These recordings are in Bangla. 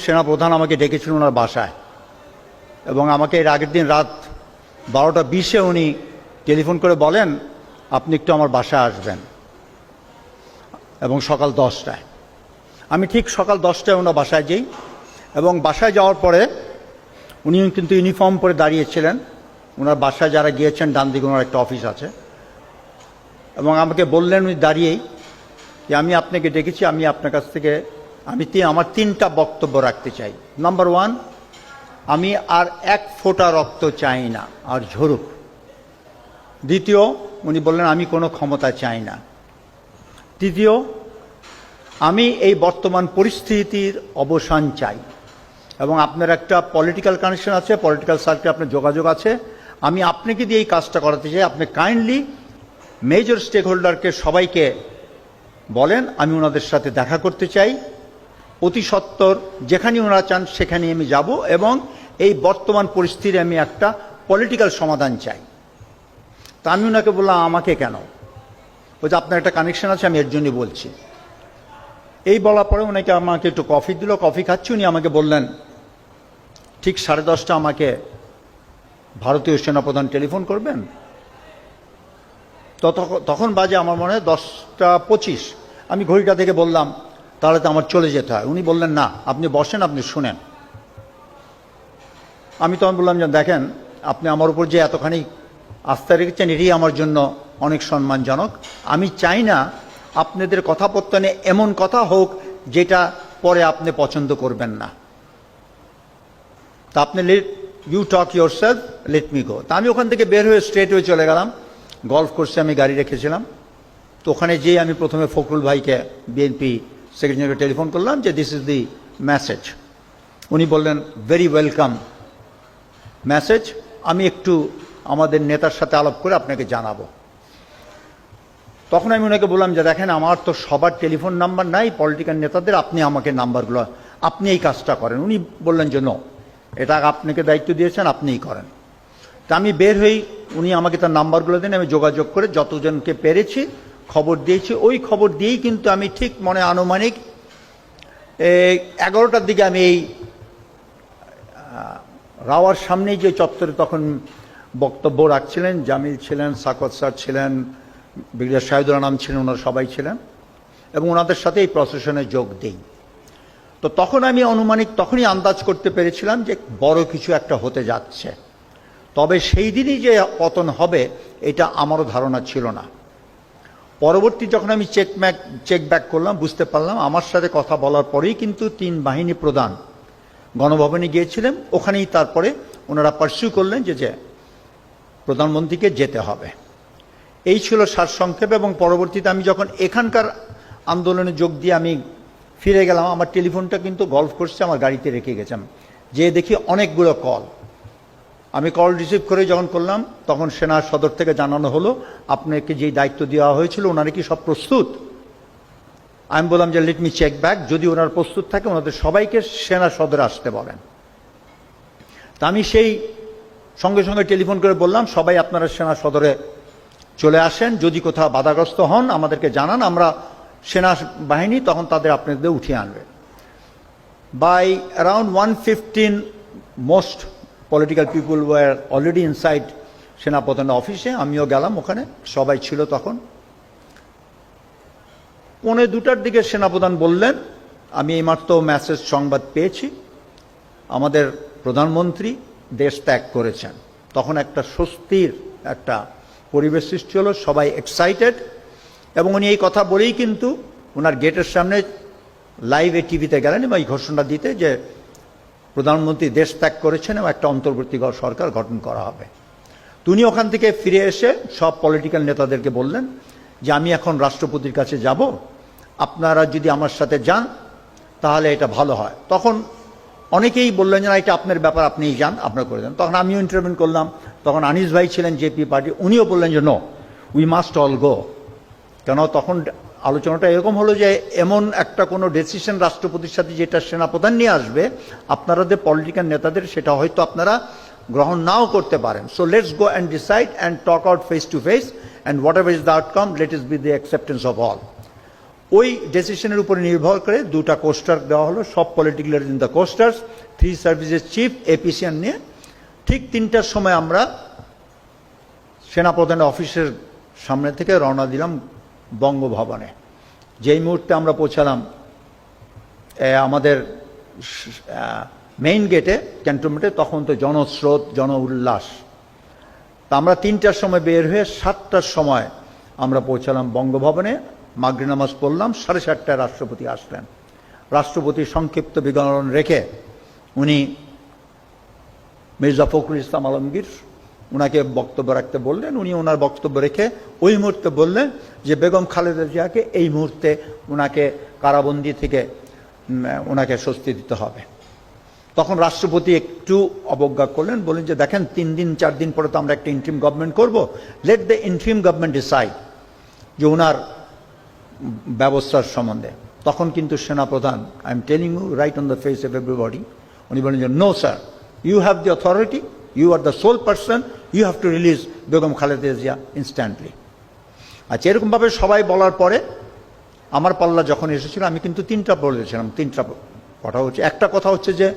সেনাপ্রধান আমাকে ডেকেছিলেন ওনার বাসায় এবং আমাকে এর আগের দিন রাত 12:20 উনি টেলিফোন করে বলেন আপনি একটু আমার বাসায় আসবেন এবং সকাল 10টায়। আমি ঠিক সকাল 10টায় ওনার বাসায় যাই এবং বাসায় যাওয়ার পরে উনি কিন্তু ইউনিফর্ম পরে দাঁড়িয়েছিলেন। ওনার বাসায় যারা গিয়েছেন ডান দিকে ওনার একটা অফিস আছে এবং আমাকে বললেন উনি দাঁড়িয়েই যে আমি আপনাকে ডেকেছি, আমি আপনার কাছ থেকে আমার 3টা বক্তব্য রাখতে চাই। নাম্বার 1, আমি আর 1 ফোঁটা রক্ত চাই না আর ঝরুক। দ্বিতীয়, উনি বললেন আমি কোনো ক্ষমতা চাই না। তৃতীয়, আমি এই বর্তমান পরিস্থিতির অবসান চাই এবং আপনার একটা পলিটিক্যাল কানেকশন আছে, পলিটিক্যাল সার্কেলে আপনার যোগাযোগ আছে, আমি আপনাকে দিয়ে এই কাজটা করাতে চাই। আপনি কাইন্ডলি মেজর স্টেক হোল্ডারকে সবাইকে বলেন আমি ওনাদের সাথে দেখা করতে চাই, অতি সত্বর যেখানে ওনারা চান সেখানে আমি যাব এবং এই বর্তমান পরিস্থিতির আমি একটা পলিটিক্যাল সমাধান চাই। তা আমি ওনাকে বললাম আমাকে কেন? বলছে আপনার একটা কানেকশন আছে, আমি এর জন্য বলছি। এই বলার পরে ওনাকে আমাকে একটু কফি দিল, কফি খাচ্ছি। উনি আমাকে বললেন ঠিক 10:30 আমাকে ভারতীয় সেনাপ্রধান টেলিফোন করবেন। তখন বাজে আমার মনে হয় 10:25। আমি ঘড়িটা থেকে বললাম তাহলে তো আমার চলে যেতে হয়। উনি বললেন না, আপনি বসেন, আপনি শুনেন। আমি তখন বললাম যে দেখেন, আপনি আমার উপর যে এতখানি আস্থা রেখেছেন এটাই আমার জন্য অনেক সম্মানজনক। আমি চাই না আপনাদের কথাপত্তনে এমন কথা হোক যেটা পরে আপনি পছন্দ করবেন না। তা আপনি you talk yourself, let me go. তা আমি ওখান থেকে বের হয়ে স্ট্রেট হয়ে চলে গেলাম। গলফ কোর্সে আমি গাড়ি রেখেছিলাম, তো ওখানে যেয়ে আমি প্রথমে ফখরুল ভাইকে বিএনপি সেক্রেটারিকে টেলিফোন করলাম যে দিস ইজ দি মেসেজ। উনি বললেন ভেরি ওয়েলকাম মেসেজ, আমি একটু আমাদের নেতার সাথে আলাপ করে আপনাকে জানাবো। তখন আমি ওনাকে বললাম যে দেখেন আমার তো সবার টেলিফোন নাম্বার নাই পলিটিক্যাল নেতাদের, আপনি আমাকে নাম্বারগুলো, আপনি এই কাজটা করেন। উনি বললেন যে নো, এটা আপনাকে দায়িত্ব দিয়েছেন, আপনিই করেন। তা আমি বের হই, উনি আমাকে তার নাম্বারগুলো দেন, আমি যোগাযোগ করে যতজনকে পেরেছি খবর দিয়েছি। ওই খবর দিয়েই কিন্তু আমি ঠিক মনে আনুমানিক 11টার দিকে আমি এই রাওয়ার সামনেই যে চত্বরে তখন বক্তব্য রাখছিলেন, জামিল ছিলেন, সাকত স্যার ছিলেন, ব্রিগেডিয়ার শাহিদুল আনাম ছিলেন, ওনারা সবাই ছিলেন এবং ওনাদের সাথে এই প্রসেশনে যোগ দিই। তো তখন আমি আনুমানিক তখনই আন্দাজ করতে পেরেছিলাম যে বড় কিছু একটা হতে যাচ্ছে, তবে সেই দিনই যে পতন হবে এটা আমারও ধারণা ছিল না। পরবর্তী যখন আমি চেক ব্যাক করলাম বুঝতে পারলাম আমার সাথে কথা বলার পরেই কিন্তু 3 বাহিনী প্রধান গণভবনে গিয়েছিলেন। ওখানেই তারপরে ওনারা পার্সিউ করলেন যে প্রধানমন্ত্রীকে যেতে হবে। এই ছিল সারসংক্ষেপ। এবং পরবর্তীতে আমি যখন এখানকার আন্দোলনে যোগ দিয়ে আমি ফিরে গেলাম, আমার টেলিফোনটা কিন্তু গলফ কোর্সে আমার গাড়িতে রেখে গেছিলাম, যে দেখি অনেকগুলো কল। আমি কল রিসিভ করে যখন করলাম তখন সেনা সদর থেকে জানানো হলো আপনাকে যেই দায়িত্ব দেওয়া হয়েছিল ওনারা কি সব প্রস্তুত। আমি বললাম যে লেট মি চেক ব্যাক, যদি ওনারা প্রস্তুত থাকে ওনাদের সবাইকে সেনা সদরে আসতে বলেন। তা আমি সেই সঙ্গে সঙ্গে টেলিফোন করে বললাম সবাই আপনারা সেনা সদরে চলে আসেন, যদি কোথাও বাধাগ্রস্ত হন আমাদেরকে জানান, আমরা সেনা বাহিনী তখন তাদের আপনাদের উঠিয়ে আনবে। By around 1:15 most political people were already inside সেনাপ্রধানের অফিসে, আমিও গেলাম ওখানে, সবাই ছিল তখন। 1:45টার দিকে সেনাপ্রধান বললেন আমি এইমাত্র মেসেজ সংবাদ পেয়েছি আমাদের প্রধানমন্ত্রী দেশ ত্যাগ করেছেন। তখন একটা স্বস্তির একটা পরিবেশ সৃষ্টি হলো, সবাই এক্সাইটেড। এবং উনি এই কথা বলেই কিন্তু ওনার গেটের সামনে লাইভে টিভিতে গেলেন এবং এই ঘোষণা দিতে যে প্রধানমন্ত্রী দেশ ত্যাগ করেছেন এবং একটা অন্তর্বর্তী সরকার গঠন করা হবে। তিনি ওখান থেকে ফিরে এসে সব পলিটিক্যাল নেতাদেরকে বললেন যে আমি এখন রাষ্ট্রপতির কাছে যাব, আপনারা যদি আমার সাথে যান তাহলে এটা ভালো হয়। তখন অনেকেই বললেন যে না এটা আপনার ব্যাপার, আপনিই যান, আপনারা করে দেন। তখন আমিও ইন্টারভিউ করলাম। তখন আনিস ভাই ছিলেন জেপি পার্টি, উনিও বললেন যে no, we must all go. কেন তখন আলোচনাটা এরকম হলো যে এমন একটা কোনো ডিসিশন রাষ্ট্রপতির সাথে যেটা সেনাপ্রধান নিয়ে আসবে আপনাদের পলিটিক্যাল নেতাদের সেটা হয়তো আপনারা গ্রহণ নাও করতে পারেন। So let's go and decide and talk out face to face and whatever is the outcome let us be the acceptance of all. ওই ডিসিশনের উপরে নির্ভর করে দুটা কোস্টার দেওয়া হলো, সব political leader in the coasters, 3 services chief, এপিসিএন নিয়ে ঠিক 3টার সময় আমরা সেনাপ্রধানের অফিসের সামনে থেকে রওনা দিলাম বঙ্গভবনে। যেই মুহূর্তে আমরা পৌঁছালাম আমাদের মেইন গেটে ক্যান্টনমেন্টে, তখন তো জনস্রোত, জন উল্লাস। তা আমরা 3টার সময় বের হয়ে 7টার সময় আমরা পৌঁছালাম বঙ্গভবনে, মাগরিব নামাজ পড়লাম, 7:30টায় রাষ্ট্রপতি আসলেন। রাষ্ট্রপতি সংক্ষিপ্ত বিবরণ রেখে উনি মির্জা ফখরুল ইসলাম আলমগীর ওনাকে বক্তব্য রাখতে বললেন। উনি ওনার বক্তব্য রেখে ওই মুহূর্তে বললেন যে বেগম খালেদা জিয়াকে এই মুহূর্তে ওনাকে কারাবন্দি থেকে ওনাকে স্বস্তি দিতে হবে। তখন রাষ্ট্রপতি একটু অবজ্ঞা করলেন, বললেন যে দেখেন 3 দিন 4 দিন পরে তো আমরা একটা ইন্ট্রিম গভর্নমেন্ট করব, let the interim government decide যে ওনার ব্যবস্থার সম্বন্ধে। তখন কিন্তু সেনাপ্রধান, I am telling you right on the face of everybody, উনি বলেন যে no sir, you have the authority, you are the sole person, you have to release Begum Khaleda Zia instantly. আচ্ছা, এরকমভাবে সবাই বলার পরে আমার পাল্লা যখন এসেছিল আমি কিন্তু 3টা বলেছিলাম। 3টা কথা হচ্ছে, একটা কথা হচ্ছে যে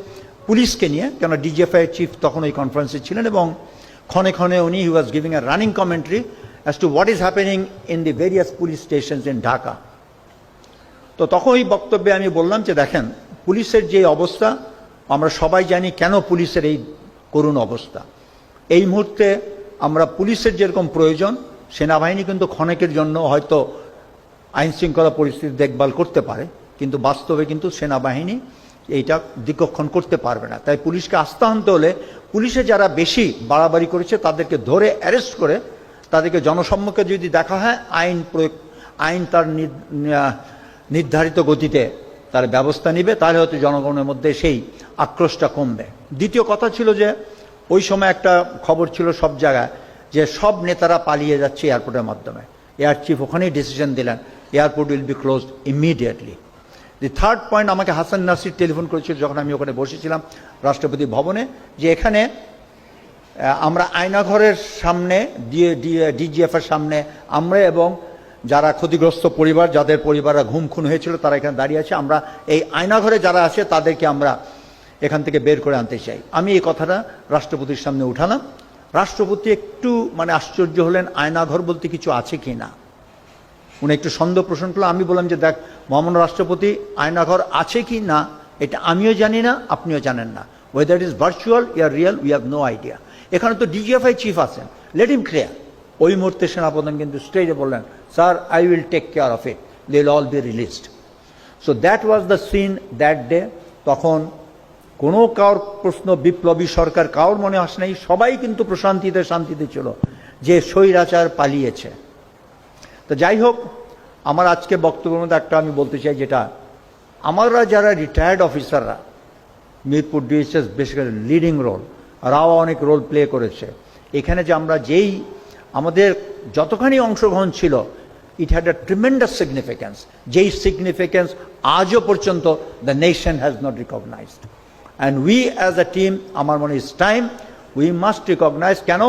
পুলিশকে নিয়ে, কেন ডিজিএফআই চিফ তখন ওই কনফারেন্সে ছিলেন এবং ক্ষণে ক্ষণে উনি he was giving a running commentary as to what is happening in the various police stations in Dhaka. তো তখন ওই বক্তব্যে আমি বললাম যে দেখেন, পুলিশের যে অবস্থা আমরা সবাই জানি কেন পুলিশের এই করুণ অবস্থা। এই মুহূর্তে আমরা পুলিশের যেরকম প্রয়োজন, সেনাবাহিনী কিন্তু ক্ষণেকের জন্য হয়তো আইন শৃঙ্খলা পরিস্থিতি দেখভাল করতে পারে, কিন্তু বাস্তবে কিন্তু সেনাবাহিনী এইটা দিকক্ষণ করতে পারবে না। তাই পুলিশকে আস্থা আনতে হলে পুলিশে যারা বেশি বাড়াবাড়ি করেছে তাদেরকে ধরে অ্যারেস্ট করে তাদেরকে জনসম্মুখে যদি দেখা হয়, আইন তার নির্ধারিত গতিতে তার ব্যবস্থা নেবে, তাহলে হয়তো জনগণের মধ্যে সেই আক্রোশটা কমবে। দ্বিতীয় কথা ছিল যে ওই সময় একটা খবর ছিল সব জায়গায় যে সব নেতারা পালিয়ে যাচ্ছে এয়ারপোর্টের মাধ্যমে। এয়ার চিফ ওখানেই ডিসিশন দিলেন airport will be closed immediately. The third point, আমাকে হাসান নাসির টেলিফোন করেছিল যখন আমি ওখানে বসেছিলাম রাষ্ট্রপতি ভবনে, যে এখানে আমরা আয়নাঘরের সামনে ডিজিএফের সামনে আমরা এবং যারা ক্ষতিগ্রস্ত পরিবার, যাদের পরিবাররা ঘুম খুন হয়েছিল তারা এখানে দাঁড়িয়ে আছে, আমরা এই আয়নাঘরে যারা আছে তাদেরকে আমরা এখান থেকে বের করে আনতে চাই। আমি এই কথাটা রাষ্ট্রপতির সামনে উঠালাম। রাষ্ট্রপতি একটু আশ্চর্য হলেন, আয়নাঘর বলতে কিছু আছে কি না। উনি একটু সন্দেহ পোষণ করলেন। আমি বললাম যে দেখ মহামান্য রাষ্ট্রপতি, আয়নাঘর আছে কি না এটা আমিও জানি না, আপনিও জানেন না। Whether it is virtual or real, we have no idea. এখানে তো ডিজিএফআই চিফ আছেন, লেট হিম ক্লিয়ার। ওই মুহূর্তে সেনাপ্রধান কিন্তু স্টেজে বললেন, sir I will take care of it, they will all be released. So that was the scene that day. তখন কোনো কারোর প্রশ্ন বিপ্লবী সরকার কারোর মনে আসে নাই, সবাই কিন্তু প্রশান্তিতে শান্তিতে ছিল যে স্বৈরাচার পালিয়েছে। তো যাই হোক, আমার আজকে বক্তব্যের মধ্যে একটা আমি বলতে চাই, যেটা আমরা যারা রিটায়ার্ড অফিসাররা, Mirpur DSS basically leading role, রাও অনেক রোল প্লে করেছে এখানে, যে আমরা যেই আমাদের যতখানি অংশগ্রহণ ছিল, it had a tremendous significance, যেই সিগনিফিক্যান্স আজও পর্যন্ত the nation has not recognised. And we as a team, আমার মনে is time we must recognise. কেন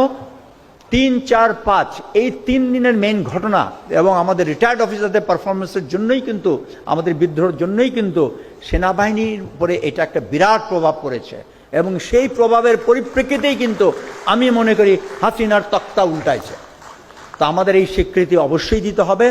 3, 4, 5 এই 3 দিনের মেইন ঘটনা এবং আমাদের রিটায়ার্ড অফিসারদের পারফরমেন্সের জন্যই কিন্তু, আমাদের বিদ্রোহের জন্যই কিন্তু সেনাবাহিনীর উপরে এটা একটা বিরাট প্রভাব পড়েছে এবং সেই প্রভাবের পরিপ্রেক্ষিতেই কিন্তু আমি মনে করি হাসিনার তক্তা উল্টাইছে। তা আমাদের এই স্বীকৃতি অবশ্যই দিতে হবে।